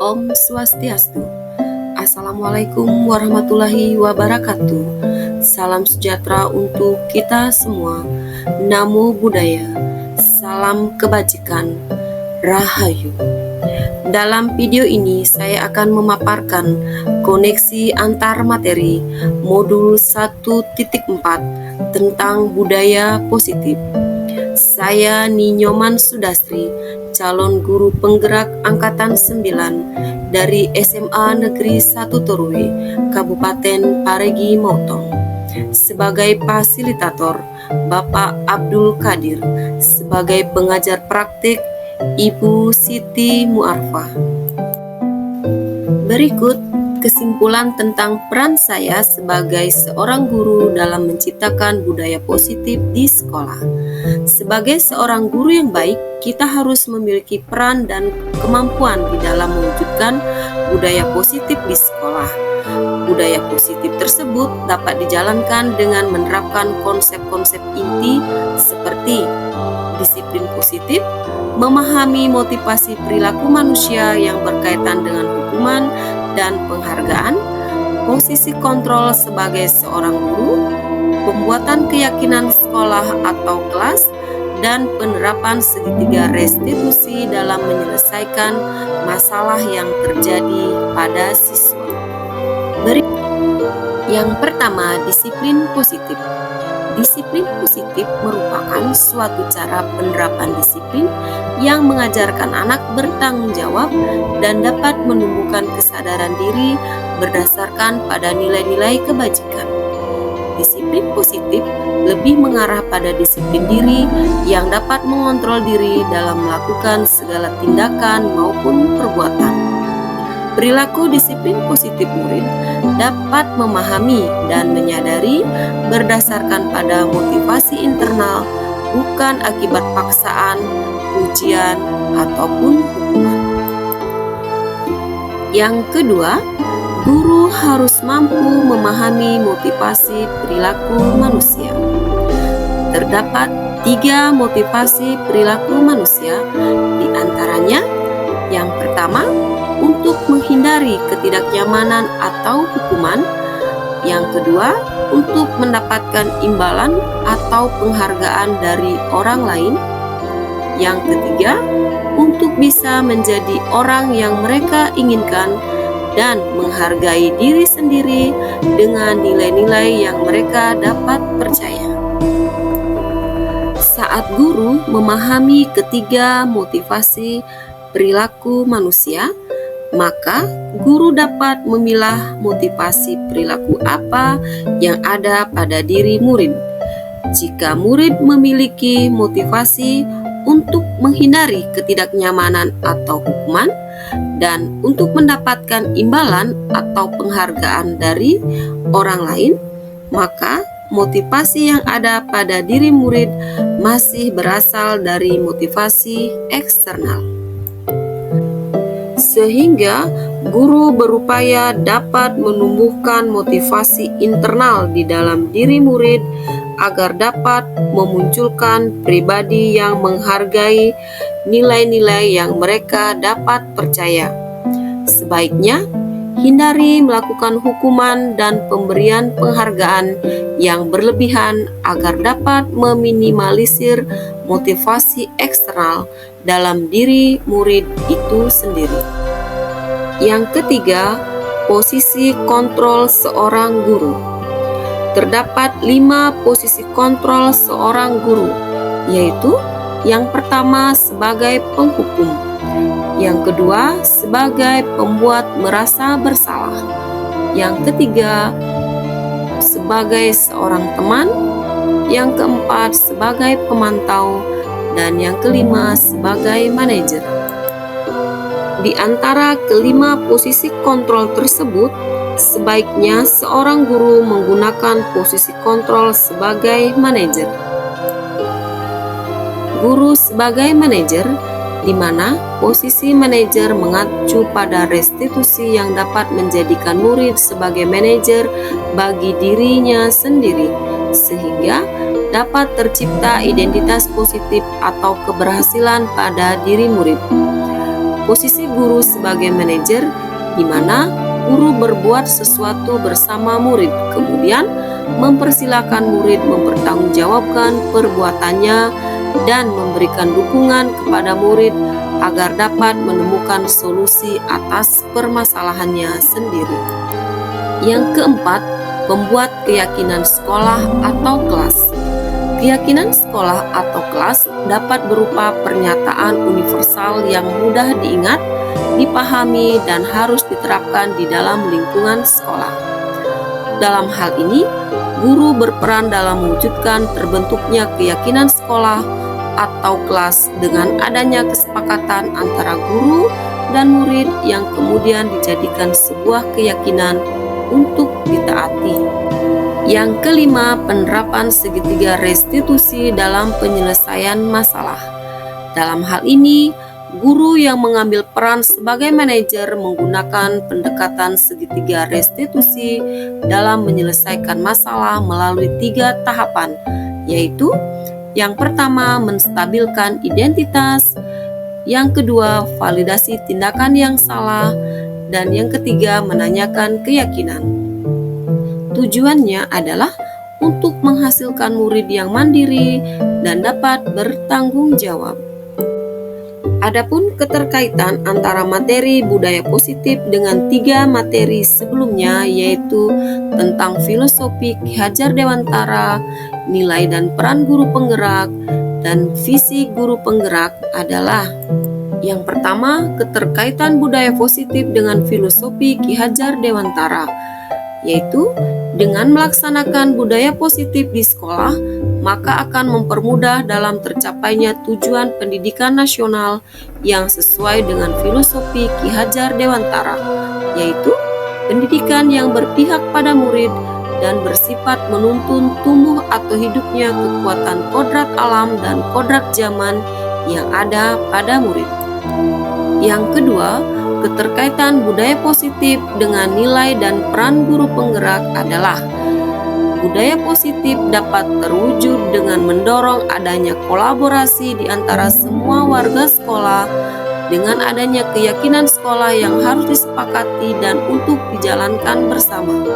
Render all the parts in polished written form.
Om Swastiastu. Assalamualaikum warahmatullahi wabarakatuh. Salam sejahtera untuk kita semua. Namo Buddhaya. Salam kebajikan. Rahayu. Dalam video ini saya akan memaparkan koneksi antar materi modul 1.4 tentang budaya positif. Saya Ninyoman Sudastri, calon guru penggerak Angkatan 9 dari SMA Negeri 1 Torue, Kabupaten Parigi Motong. Sebagai fasilitator, Bapak Abdul Qadir. Sebagai pengajar praktik, Ibu Siti Muarfah. Berikut kesimpulan tentang peran saya sebagai seorang guru dalam menciptakan budaya positif di sekolah. Sebagai seorang guru yang baik, kita harus memiliki peran dan kemampuan di dalam mewujudkan budaya positif di sekolah. Budaya positif tersebut dapat dijalankan dengan menerapkan konsep-konsep inti seperti disiplin positif, memahami motivasi perilaku manusia yang berkaitan dengan hukuman dan penghargaan, posisi kontrol sebagai seorang guru, pembuatan keyakinan sekolah atau kelas, dan penerapan segitiga restitusi dalam menyelesaikan masalah yang terjadi pada siswa. Yang pertama, disiplin positif. Disiplin positif merupakan suatu cara penerapan disiplin yang mengajarkan anak bertanggung jawab dan dapat menumbuhkan kesadaran diri berdasarkan pada nilai-nilai kebajikan. Disiplin positif lebih mengarah pada disiplin diri yang dapat mengontrol diri dalam melakukan segala tindakan maupun perbuatan. Perilaku disiplin positif murid dapat memahami dan menyadari berdasarkan pada motivasi internal, bukan akibat paksaan, ujian, ataupun hukuman. Yang kedua, guru harus mampu memahami motivasi perilaku manusia. Terdapat 3 motivasi perilaku manusia, di antaranya yang pertama, untuk menghindari ketidaknyamanan atau hukuman. Yang kedua, untuk mendapatkan imbalan atau penghargaan dari orang lain. Yang ketiga, untuk bisa menjadi orang yang mereka inginkan dan menghargai diri sendiri dengan nilai-nilai yang mereka dapat percaya. Saat guru memahami ketiga motivasi perilaku manusia, maka guru dapat memilah motivasi perilaku apa yang ada pada diri murid. Jika murid memiliki motivasi untuk menghindari ketidaknyamanan atau hukuman dan untuk mendapatkan imbalan atau penghargaan dari orang lain, maka motivasi yang ada pada diri murid masih berasal dari motivasi eksternal. Sehingga guru berupaya dapat menumbuhkan motivasi internal di dalam diri murid agar dapat memunculkan pribadi yang menghargai nilai-nilai yang mereka dapat percaya. Sebaiknya hindari melakukan hukuman dan pemberian penghargaan yang berlebihan agar dapat meminimalisir motivasi eksternal dalam diri murid itu sendiri. Yang ketiga, posisi kontrol seorang guru. Terdapat 5 posisi kontrol seorang guru, yaitu yang pertama sebagai penghukum, yang kedua sebagai pembuat merasa bersalah, yang ketiga sebagai seorang teman, yang keempat sebagai pemantau, dan yang kelima sebagai manajer. Di antara kelima posisi kontrol tersebut, sebaiknya seorang guru menggunakan posisi kontrol sebagai manajer. Guru sebagai manajer, di mana posisi manajer mengacu pada restitusi yang dapat menjadikan murid sebagai manajer bagi dirinya sendiri, sehingga dapat tercipta identitas positif atau keberhasilan pada diri murid. Posisi guru sebagai manajer, di mana guru berbuat sesuatu bersama murid, kemudian mempersilahkan murid mempertanggungjawabkan perbuatannya dan memberikan dukungan kepada murid agar dapat menemukan solusi atas permasalahannya sendiri. Yang keempat, membuat keyakinan sekolah atau kelas. Keyakinan sekolah atau kelas dapat berupa pernyataan universal yang mudah diingat, dipahami, dan harus diterapkan di dalam lingkungan sekolah. Dalam hal ini, guru berperan dalam mewujudkan terbentuknya keyakinan sekolah atau kelas dengan adanya kesepakatan antara guru dan murid yang kemudian dijadikan sebuah keyakinan untuk ditaati. Yang kelima, penerapan segitiga restitusi dalam penyelesaian masalah. Dalam hal ini, guru yang mengambil peran sebagai manajer menggunakan pendekatan segitiga restitusi dalam menyelesaikan masalah melalui 3 tahapan, yaitu yang pertama, menstabilkan identitas, yang kedua, validasi tindakan yang salah, dan yang ketiga, menanyakan keyakinan. Tujuannya adalah untuk menghasilkan murid yang mandiri dan dapat bertanggung jawab. Adapun keterkaitan antara materi budaya positif dengan 3 materi sebelumnya, yaitu tentang filosofi Ki Hajar Dewantara, nilai dan peran guru penggerak, dan visi guru penggerak adalah: yang pertama, keterkaitan budaya positif dengan filosofi Ki Hajar Dewantara, yaitu dengan melaksanakan budaya positif di sekolah, maka akan mempermudah dalam tercapainya tujuan pendidikan nasional yang sesuai dengan filosofi Ki Hajar Dewantara, yaitu pendidikan yang berpihak pada murid dan bersifat menuntun tumbuh atau hidupnya kekuatan kodrat alam dan kodrat zaman yang ada pada murid. Yang kedua, keterkaitan budaya positif dengan nilai dan peran guru penggerak adalah: budaya positif dapat terwujud dengan mendorong adanya kolaborasi di antara semua warga sekolah dengan adanya keyakinan sekolah yang harus disepakati dan untuk dijalankan bersama.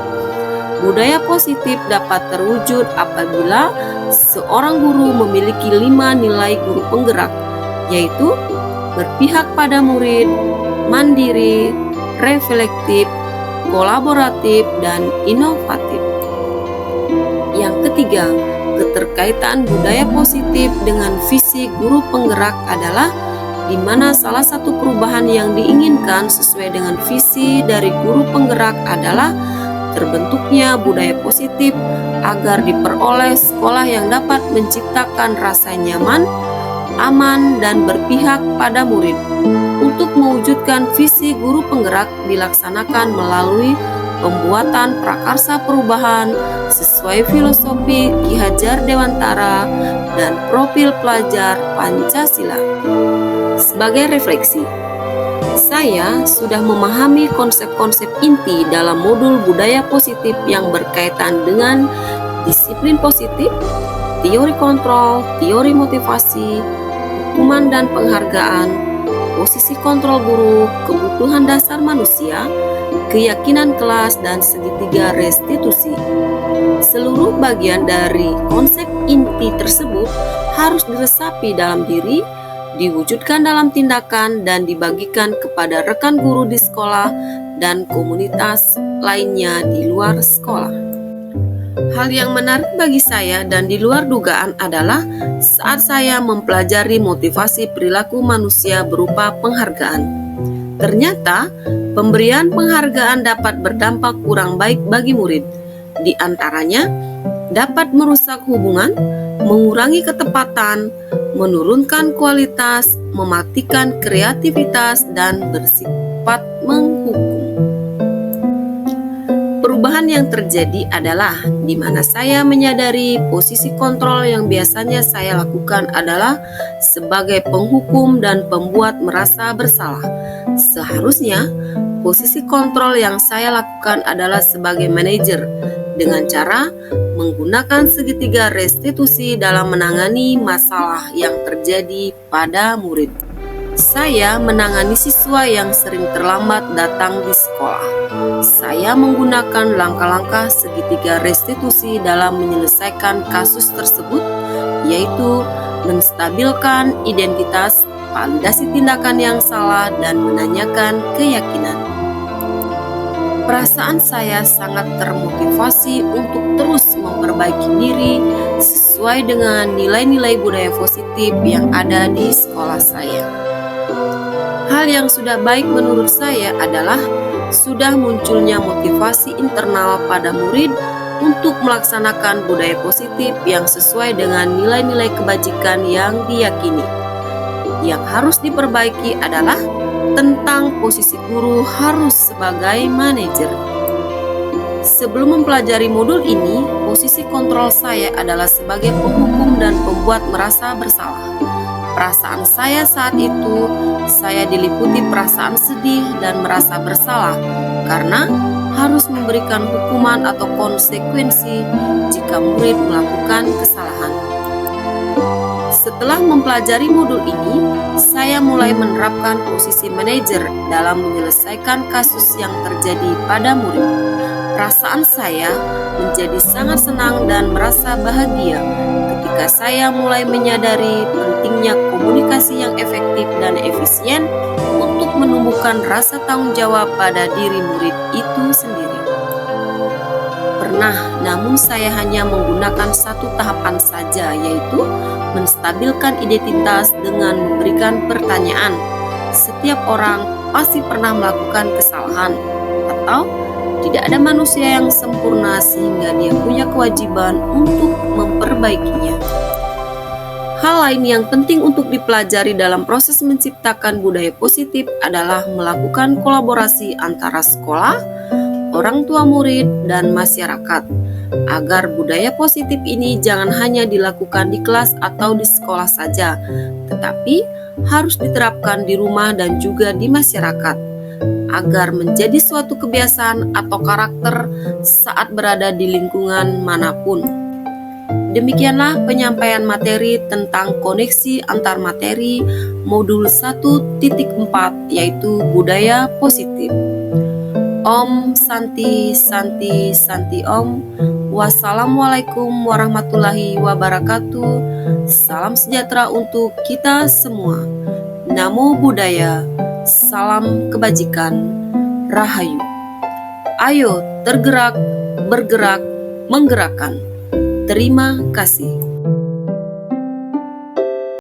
Budaya positif dapat terwujud apabila seorang guru memiliki 5 nilai guru penggerak, yaitu berpihak pada murid, mandiri, reflektif, kolaboratif, dan inovatif. Yang ketiga, keterkaitan budaya positif dengan visi guru penggerak adalah di mana salah satu perubahan yang diinginkan sesuai dengan visi dari guru penggerak adalah terbentuknya budaya positif agar diperoleh sekolah yang dapat menciptakan rasa nyaman, aman, dan berpihak pada murid. Untuk mewujudkan visi guru penggerak dilaksanakan melalui pembuatan prakarsa perubahan sesuai filosofi Ki Hajar Dewantara dan profil pelajar Pancasila. Sebagai refleksi, saya sudah memahami konsep-konsep inti dalam modul budaya positif yang berkaitan dengan disiplin positif, teori kontrol, teori motivasi, hukuman dan penghargaan, posisi kontrol guru, kebutuhan dasar manusia, keyakinan kelas, dan segitiga restitusi. Seluruh bagian dari konsep inti tersebut harus diresapi dalam diri, diwujudkan dalam tindakan, dan dibagikan kepada rekan guru di sekolah dan komunitas lainnya di luar sekolah. Hal yang menarik bagi saya dan di luar dugaan adalah saat saya mempelajari motivasi perilaku manusia berupa penghargaan. Ternyata, pemberian penghargaan dapat berdampak kurang baik bagi murid. Di antaranya, dapat merusak hubungan, mengurangi ketepatan, menurunkan kualitas, mematikan kreativitas, dan bersifat menghukum. Perubahan yang terjadi adalah di mana saya menyadari posisi kontrol yang biasanya saya lakukan adalah sebagai penghukum dan pembuat merasa bersalah. Seharusnya, posisi kontrol yang saya lakukan adalah sebagai manajer dengan cara menggunakan segitiga restitusi dalam menangani masalah yang terjadi pada murid. Saya menangani siswa yang sering terlambat datang di sekolah. Saya menggunakan langkah-langkah segitiga restitusi dalam menyelesaikan kasus tersebut, yaitu menstabilkan identitas, validasi tindakan yang salah, dan menanyakan keyakinan. Perasaan saya sangat termotivasi untuk terus memperbaiki diri sesuai dengan nilai-nilai budaya positif yang ada di sekolah saya. Hal yang sudah baik menurut saya adalah sudah munculnya motivasi internal pada murid untuk melaksanakan budaya positif yang sesuai dengan nilai-nilai kebajikan yang diyakini. Yang harus diperbaiki adalah tentang posisi guru harus sebagai manajer. Sebelum mempelajari modul ini, posisi kontrol saya adalah sebagai penghukum dan pembuat merasa bersalah. Perasaan saya saat itu, saya diliputi perasaan sedih dan merasa bersalah karena harus memberikan hukuman atau konsekuensi jika murid melakukan kesalahan. Setelah mempelajari modul ini, saya mulai menerapkan posisi manajer dalam menyelesaikan kasus yang terjadi pada murid. Perasaan saya menjadi sangat senang dan merasa bahagia ketika saya mulai menyadari pentingnya komunikasi yang efektif dan efisien untuk menumbuhkan rasa tanggung jawab pada diri murid itu sendiri. Pernah, namun saya hanya menggunakan satu tahapan saja, yaitu menstabilkan identitas dengan memberikan pertanyaan. Setiap orang pasti pernah melakukan kesalahan, atau tidak ada manusia yang sempurna sehingga dia punya kewajiban untuk memperbaikinya. Hal lain yang penting untuk dipelajari dalam proses menciptakan budaya positif adalah melakukan kolaborasi antara sekolah, orang tua murid, dan masyarakat, agar budaya positif ini jangan hanya dilakukan di kelas atau di sekolah saja, tetapi harus diterapkan di rumah dan juga di masyarakat, agar menjadi suatu kebiasaan atau karakter saat berada di lingkungan manapun. Demikianlah penyampaian materi tentang koneksi antar materi modul 1.4, yaitu budaya positif. Om Santi Santi Santi Om. Wassalamualaikum warahmatullahi wabarakatuh. Salam sejahtera untuk kita semua. Namo Buddhaya. Salam kebajikan. Rahayu. Ayo tergerak, bergerak, menggerakkan. Terima kasih.